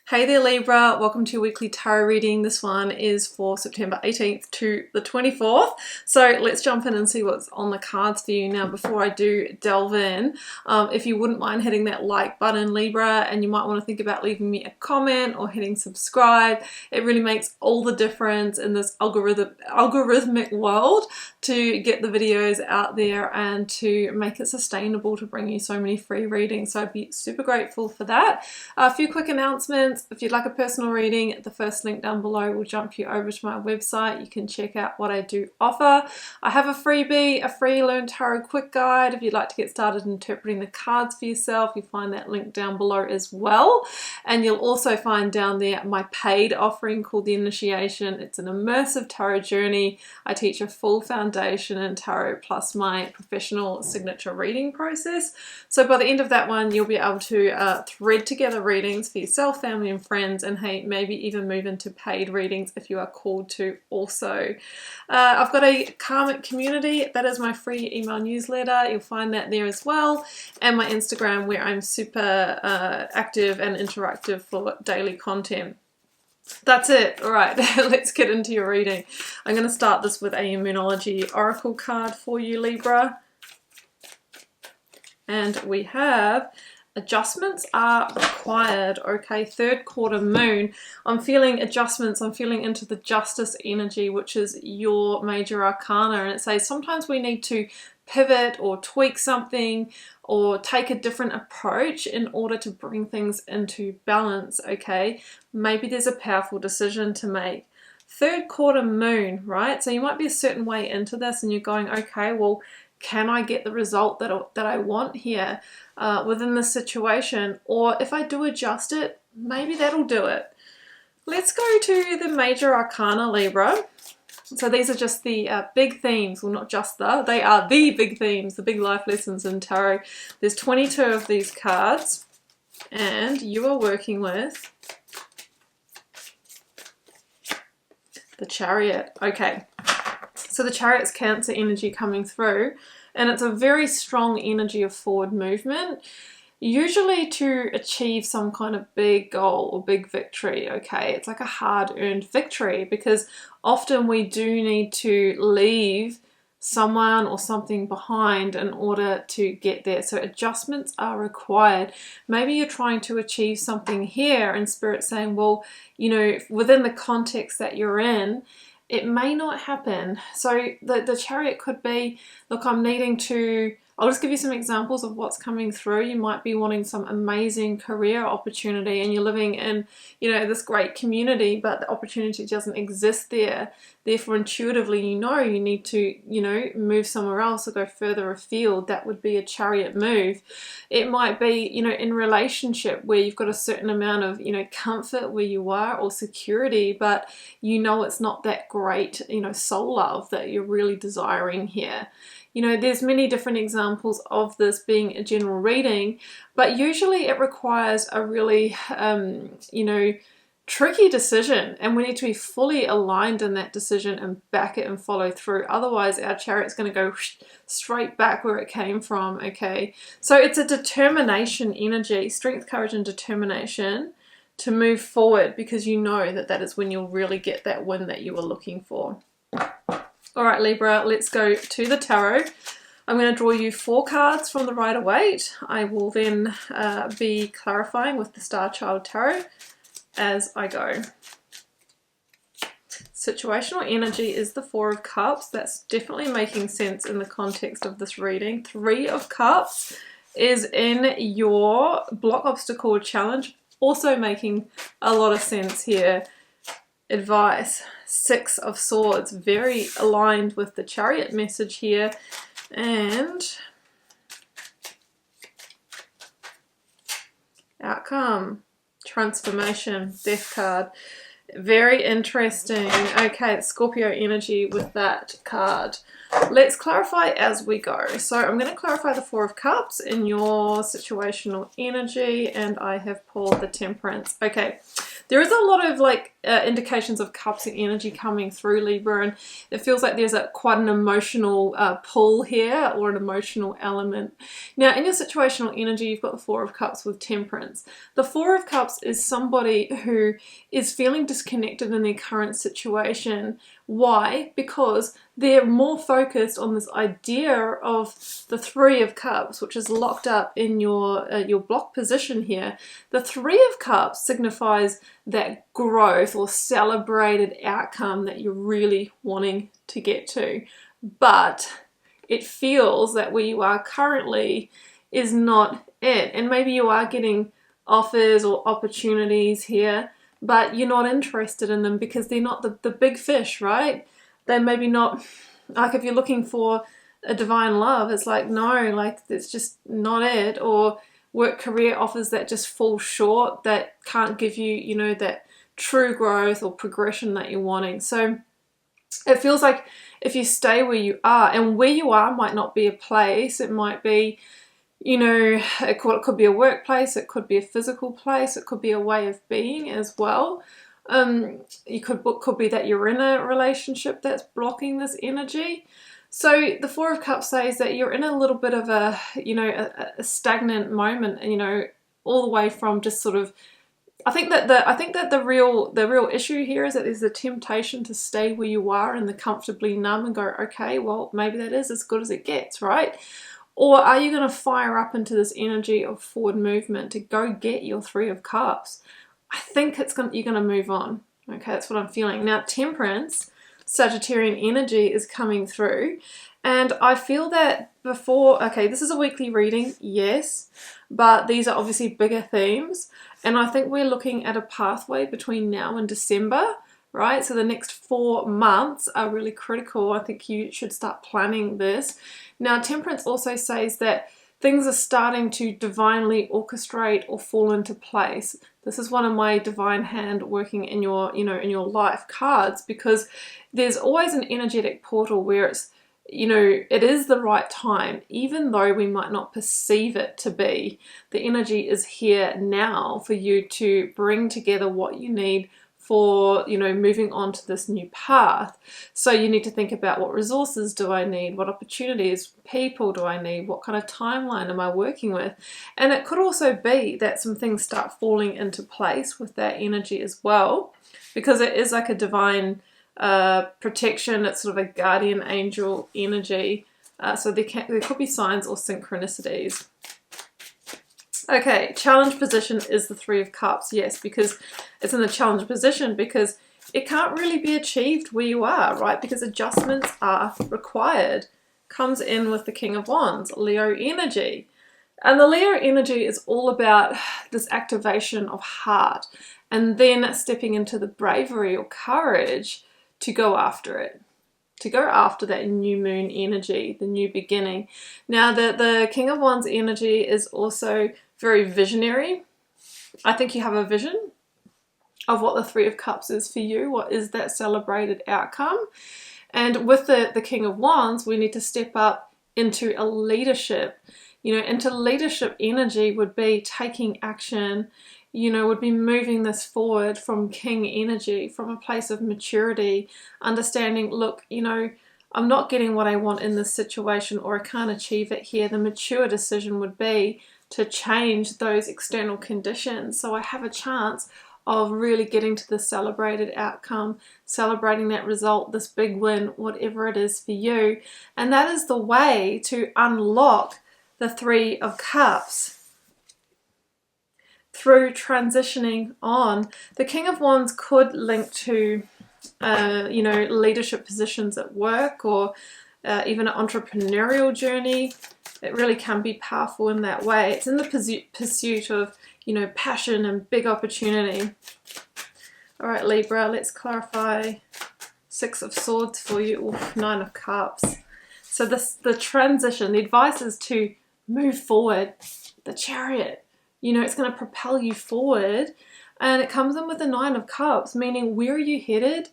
Hey there Libra, welcome to your weekly tarot reading. This one is for September 18th to the 24th. So let's jump in and see what's on the cards for you. Now before I do delve in, if you wouldn't mind hitting that like button Libra, and you might want to think about leaving me a comment or hitting subscribe. It really makes all the difference in this algorithmic world to get the videos out there and to make it sustainable to bring you so many free readings. So I'd be super grateful for that. A few quick announcements. If you'd like a personal reading, the first link down below will jump you over to my website. You can check out what I do offer. I have a freebie, a free Learn Tarot quick guide. If you'd like to get started interpreting the cards for yourself, you'll find that link down below as well. And you'll also find down there my paid offering called the Initiation. It's an immersive tarot journey. I teach a full foundation in tarot plus my professional signature reading process. So by the end of that one, you'll be able to thread together readings for yourself, family and friends, and hey, maybe even move into paid readings if you are called to also. I've got a Karmic community. That is my free email newsletter. You'll find that there as well. And my Instagram, where I'm super active and interactive for daily content. That's it. All right, let's get into your reading. I'm going to start this with a Moonology Oracle card for you, Libra. And we have adjustments are required. Okay, third quarter moon. I'm feeling adjustments. I'm feeling into the justice energy, which is your major arcana. And it says sometimes we need to pivot or tweak something or take a different approach in order to bring things into balance. Okay, maybe there's a powerful decision to make. Third quarter moon, right? So you might be a certain way into this and you're going, okay, well, can I get the result that I want here within this situation? Or if I do adjust it, maybe that'll do it. Let's go to the major arcana, Libra. So these are just the big themes. Well, not just they are the big themes, the big life lessons in tarot. There's 22 of these cards, and you are working with the Chariot. Okay. So the Chariot's Cancer energy coming through, and it's a very strong energy of forward movement, usually to achieve some kind of big goal or big victory. Okay, it's like a hard-earned victory, because often we do need to leave someone or something behind in order to get there. So adjustments are required. Maybe you're trying to achieve something here and Spirit's saying, well, you know, within the context that you're in, it may not happen. So the Chariot could be, look, I'm needing to, I'll just give you some examples of what's coming through. You might be wanting some amazing career opportunity and you're living in, you know, this great community, but the opportunity doesn't exist there. Therefore, intuitively, you know you need to, you know, move somewhere else or go further afield. That would be a Chariot move. It might be, you know, in relationship where you've got a certain amount of, you know, comfort where you are or security, but you know it's not that great, you know, soul love that you're really desiring here. You know, there's many different examples of this being a general reading, but usually it requires a really, you know, tricky decision, and we need to be fully aligned in that decision and back it and follow through. Otherwise, our Chariot's going to go straight back where it came from. Okay, so it's a determination energy, strength, courage, and determination to move forward, because you know that that is when you'll really get that win that you were looking for. All right, Libra, let's go to the tarot. I'm going to draw you 4 cards from the Rider-Waite. I will then be clarifying with the Star Child Tarot as I go. Situational energy is the 4 of Cups. That's definitely making sense in the context of this reading. 3 of Cups is in your block obstacle challenge, also making a lot of sense here. Advice. 6 of Swords, very aligned with the Chariot message here. And outcome. Transformation, Death card. Very interesting. Okay, Scorpio energy with that card. Let's clarify as we go. So I'm going to clarify the 4 of Cups in your situational energy, and I have pulled the Temperance. Okay, there is a lot of like indications of cups and energy coming through, Libra, and it feels like there's quite an emotional pull here, or an emotional element. Now in your situational energy, you've got the Four of Cups with Temperance. The Four of Cups is somebody who is feeling disconnected in their current situation. Why? Because they're more focused on this idea of the Three of Cups, which is locked up in your block position here. The Three of Cups signifies that growth or celebrated outcome that you're really wanting to get to. But it feels that where you are currently is not it. And maybe you are getting offers or opportunities here, but you're not interested in them because they're not the big fish, right? They're maybe not, like if you're looking for a divine love, it's like, no, like it's just not it. Or work career offers that just fall short, that can't give you, you know, that true growth or progression that you're wanting. So it feels like if you stay where you are, and where you are might not be a place, it might be, you know, it could be a workplace, it could be a physical place, it could be a way of being as well. You could be that you're in a relationship that's blocking this energy. So the Four of Cups says that you're in a little bit of a, you know, a stagnant moment, and you know, all the way from just sort of, I think that the real issue here is that there's a temptation to stay where you are and the comfortably numb and go, okay, well maybe that is as good as it gets, right? Or are you going to fire up into this energy of forward movement to go get your Three of Cups? I think you're going to move on. Okay, that's what I'm feeling. Now, Temperance, Sagittarian energy is coming through. And I feel that before, okay, this is a weekly reading, yes, but these are obviously bigger themes. And I think we're looking at a pathway between now and December, right? So the next 4 months are really critical. I think you should start planning this. Now, Temperance also says that things are starting to divinely orchestrate or fall into place. This is one of my divine hand working in your, you know, in your life cards, because there's always an energetic portal where it's, you know, it is the right time, even though we might not perceive it to be. The energy is here now for you to bring together what you need for, you know, moving on to this new path. So you need to think about, what resources do I need? What opportunities, people do I need? What kind of timeline am I working with? And it could also be that some things start falling into place with that energy as well, because it is like a divine protection. It's sort of a guardian angel energy. So there could be signs or synchronicities. Okay, challenge position is the Three of Cups. Yes, because it's in the challenge position because it can't really be achieved where you are, right? Because adjustments are required. Comes in with the King of Wands, Leo energy. And the Leo energy is all about this activation of heart and then stepping into the bravery or courage to go after it. To go after that new moon energy, the new beginning. Now, the King of Wands energy is also very visionary. I think you have a vision of what the Three of Cups is for you. What is that celebrated outcome? And with the King of Wands, we need to step up into a leadership. You know, into leadership energy would be taking action, you know, would be moving this forward from King energy, from a place of maturity, understanding, look, you know, I'm not getting what I want in this situation, or I can't achieve it here. The mature decision would be to change those external conditions so I have a chance of really getting to the celebrated outcome, celebrating that result, this big win, whatever it is for you. And that is the way to unlock the Three of Cups, through transitioning on. The King of Wands could link to, you know, leadership positions at work, or even an entrepreneurial journey. It really can be powerful in that way. It's in the pursuit of, you know, passion and big opportunity. All right, Libra, let's clarify Six of Swords for you. Ooh, Nine of Cups. So the transition, the advice is to move forward. The Chariot, you know, it's going to propel you forward. And it comes in with the Nine of Cups, meaning where are you headed?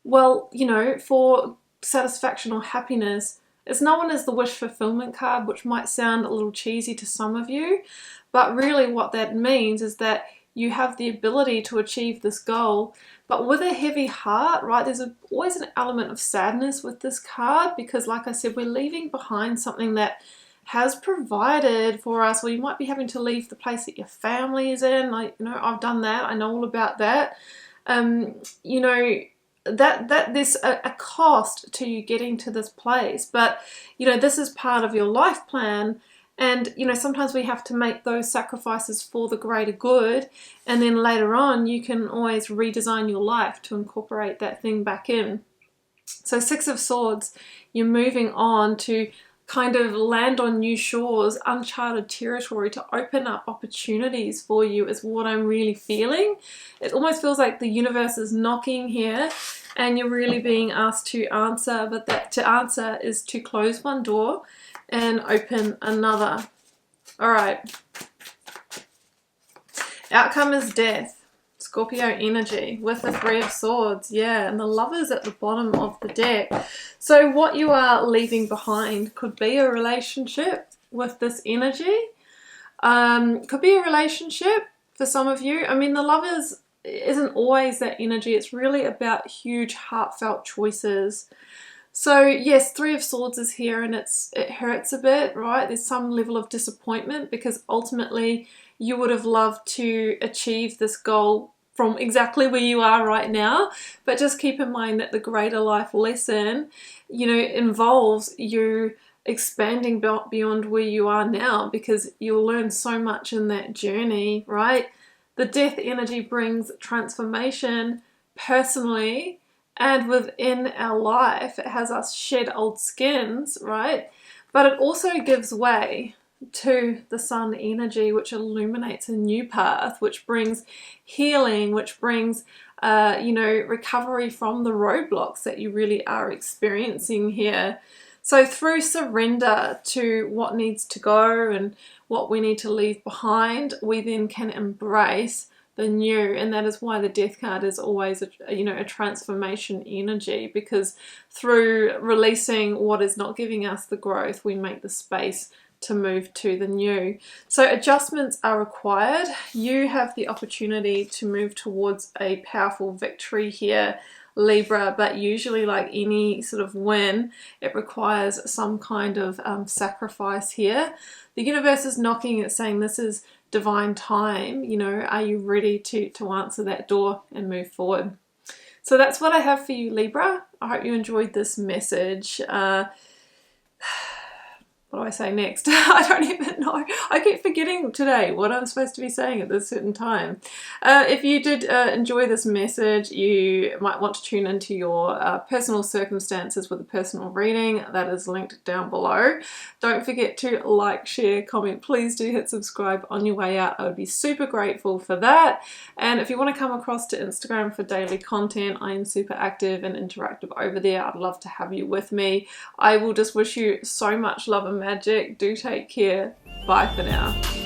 Well, you know, for satisfaction or happiness. It's known as the wish fulfillment card, which might sound a little cheesy to some of you, but really what that means is that you have the ability to achieve this goal, but with a heavy heart, right? There's always an element of sadness with this card because, like I said, we're leaving behind something that has provided for us, or you might be having to leave the place that your family is in. Like, you know, I've done that. I know all about that. You know, that there's a cost to you getting to this place, but you know, this is part of your life plan. And, you know, sometimes we have to make those sacrifices for the greater good. And then later on, you can always redesign your life to incorporate that thing back in. So 6 of Swords, you're moving on to kind of land on new shores, uncharted territory, to open up opportunities for you is what I'm really feeling. It almost feels like the universe is knocking here and you're really being asked to answer, but that to answer is to close one door and open another. All right. Outcome is death. Scorpio energy with the 3 of Swords. Yeah, and the Lovers at the bottom of the deck. So what you are leaving behind could be a relationship with this energy. Could be a relationship for some of you. I mean, the Lovers isn't always that energy. It's really about huge heartfelt choices. So yes, 3 of Swords is here and it hurts a bit, right? There's some level of disappointment because ultimately you would have loved to achieve this goal from exactly where you are right now. But just keep in mind that the greater life lesson, you know, involves you expanding beyond where you are now, because you'll learn so much in that journey, right? The death energy brings transformation personally, and within our life, it has us shed old skins, right? But it also gives way to the Sun energy, which illuminates a new path, which brings healing, which brings, you know, recovery from the roadblocks that you really are experiencing here. So through surrender to what needs to go and what we need to leave behind, we then can embrace the new. And that is why the Death card is always a transformation energy, because through releasing what is not giving us the growth, we make the space to move to the new. So adjustments are required. You have the opportunity to move towards a powerful victory here, Libra, but usually, like any sort of win, it requires some kind of sacrifice here. The universe is knocking, it's saying this is divine time. You know, are you ready to answer that door and move forward? So that's what I have for you, Libra. I hope you enjoyed this message. What do I say next? I don't even know. I keep forgetting today what I'm supposed to be saying at this certain time. If you did enjoy this message, you might want to tune into your personal circumstances with a personal reading. That is linked down below. Don't forget to like, share, comment. Please do hit subscribe on your way out. I would be super grateful for that. And if you want to come across to Instagram for daily content, I am super active and interactive over there. I'd love to have you with me. I will just wish you so much love and magic. Do take care. Bye for now.